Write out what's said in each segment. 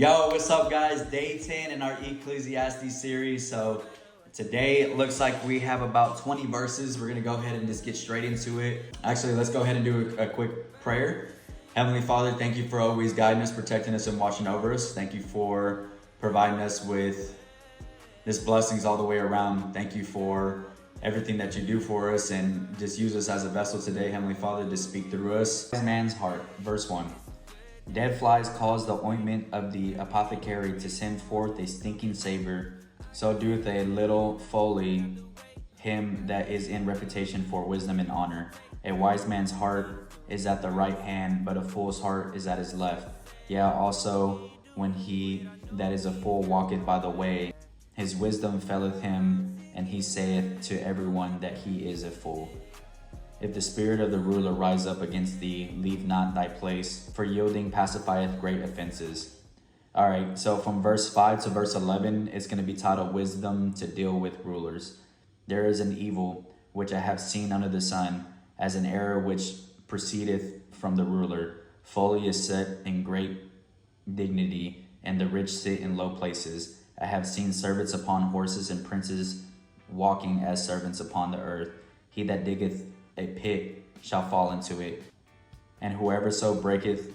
Yo, what's up, guys? Day 10 in our Ecclesiastes series. So today it looks like we have about 20 verses. We're going to go ahead and just get straight into it. Actually, let's go ahead and do a quick prayer. Heavenly Father, thank you for always guiding us, protecting us, and watching over us. Thank you for providing us with this blessings all the way around. Thank you for everything that you do for us, and just use us as a vessel today, Heavenly Father, to speak through us. Man's heart, verse 1. Dead flies cause the ointment of the apothecary to send forth a stinking savor. So doeth a little folly him that is in reputation for wisdom and honor. A wise man's heart is at the right hand, but a fool's heart is at his left. Yeah, also when he that is a fool walketh by the way, his wisdom faileth him, and he saith to everyone that he is a fool. If the spirit of the ruler rise up against thee, leave not thy place, for yielding pacifieth great offenses. All right, so from verse 5 to verse 11, it's going to be titled Wisdom to Deal with Rulers. There is an evil which I have seen under the sun, as an error which proceedeth from the ruler. Folly is set in great dignity, and the rich sit in low places. I have seen servants upon horses, and princes walking as servants upon the earth. He that diggeth a pit shall fall into it, and whoever so breaketh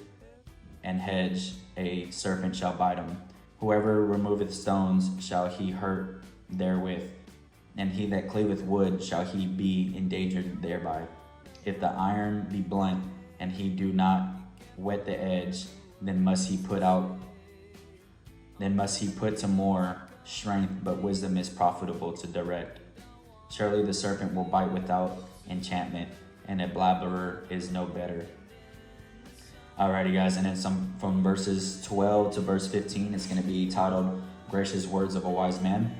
an hedge, a serpent shall bite him. Whoever removeth stones shall he hurt therewith, and he that cleaveth wood shall he be endangered thereby. If the iron be blunt, and he do not whet the edge, then must he put to more strength, but wisdom is profitable to direct. Surely the serpent will bite without enchantment, and a blabberer is no better. Alrighty, guys, and then from verses 12 to verse 15, it's going to be titled Gracious Words of a Wise Man.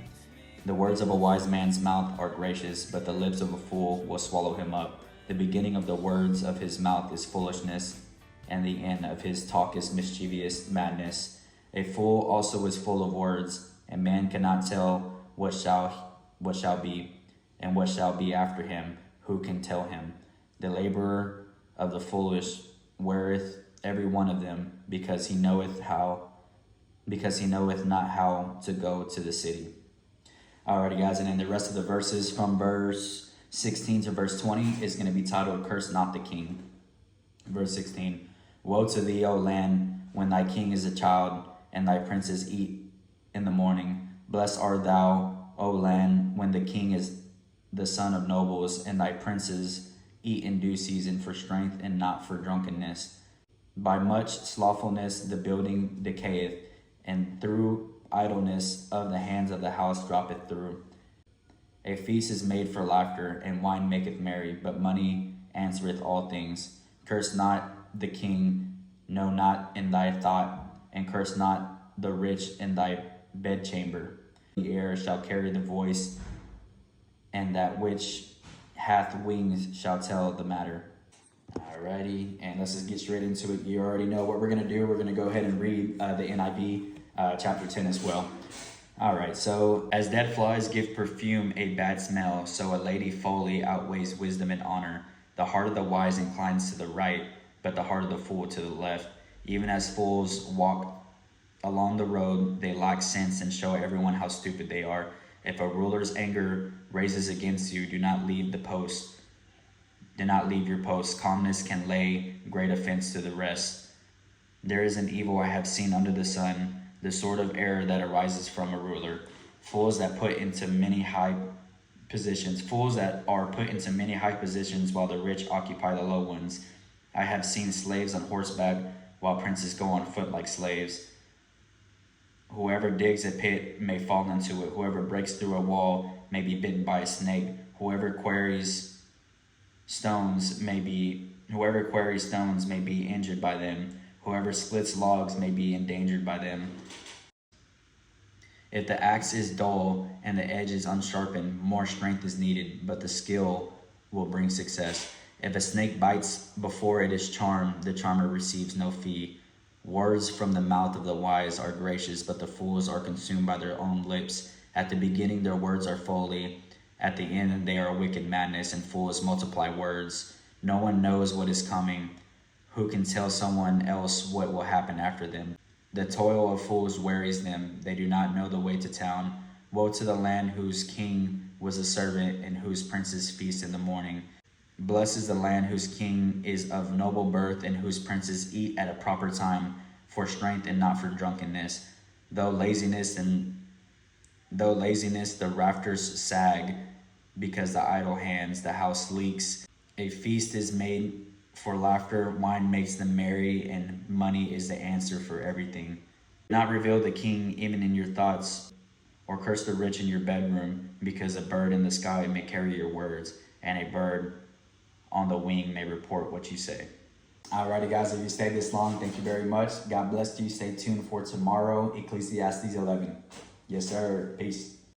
The words of a wise man's mouth are gracious, but the lips of a fool will swallow him up. The beginning of the words of his mouth is foolishness, and the end of his talk is mischievous madness. A fool also is full of words, and man cannot tell what shall be, and what shall be after him. Who can tell him? The laborer of the foolish weareth every one of them, because he knoweth not how to go to the city. Alrighty, guys, and then the rest of the verses from verse 16 to verse 20 is going to be titled Curse Not the King. Verse 16. Woe to thee, O land, when thy king is a child, and thy princes eat in the morning. Blessed art thou, O land, when the king is the son of nobles, and thy princes eat in due season for strength and not for drunkenness. By much slothfulness the building decayeth, and through idleness of the hands of the house droppeth through. A feast is made for laughter, and wine maketh merry, but money answereth all things. Curse not the king, no, not in thy thought, and curse not the rich in thy bedchamber. The air shall carry the voice, and that which hath wings shall tell the matter. Alrighty, and let's just get straight into it. You already know what we're going to do. We're going to go ahead and read the NIV chapter 10 as well. Alright, so as dead flies give perfume a bad smell, so a lady folly outweighs wisdom and honor. The heart of the wise inclines to the right, but the heart of the fool to the left. Even as fools walk along the road, they lack sense and show everyone how stupid they are. If a ruler's anger raises against you, do not leave your post. Calmness can lay great offense to the rest. There is an evil I have seen under the sun, the sort of error that arises from a ruler. Fools that are put into many high positions, while the rich occupy the low ones. I have seen slaves on horseback, while princes go on foot like slaves. Whoever digs a pit may fall into it. Whoever breaks through a wall may be bitten by a snake. Whoever quarries stones may be injured by them. Whoever splits logs may be endangered by them. If the axe is dull and the edge is unsharpened, more strength is needed, but the skill will bring success. If a snake bites before it is charmed, the charmer receives no fee. Words from the mouth of the wise are gracious, but the fools are consumed by their own lips. At the beginning their words are folly, at the end they are wicked madness, and fools multiply words. No one knows what is coming. Who can tell someone else what will happen after them? The toil of fools wearies them. They do not know the way to town. Woe to the land whose king was a servant and whose princes feast in the morning. Blessed is the land whose king is of noble birth and whose princes eat at a proper time for strength and not for drunkenness. Though laziness, the rafters sag because the idle hands, the house leaks. A feast is made for laughter, wine makes them merry, and money is the answer for everything. Do not reveal the king even in your thoughts, or curse the rich in your bedroom, because a bird in the sky may carry your words, and a bird on the wing may report what you say. Alrighty guys, if you stayed this long, thank you very much. God bless you. Stay tuned for tomorrow, Ecclesiastes 11. Yes sir, peace.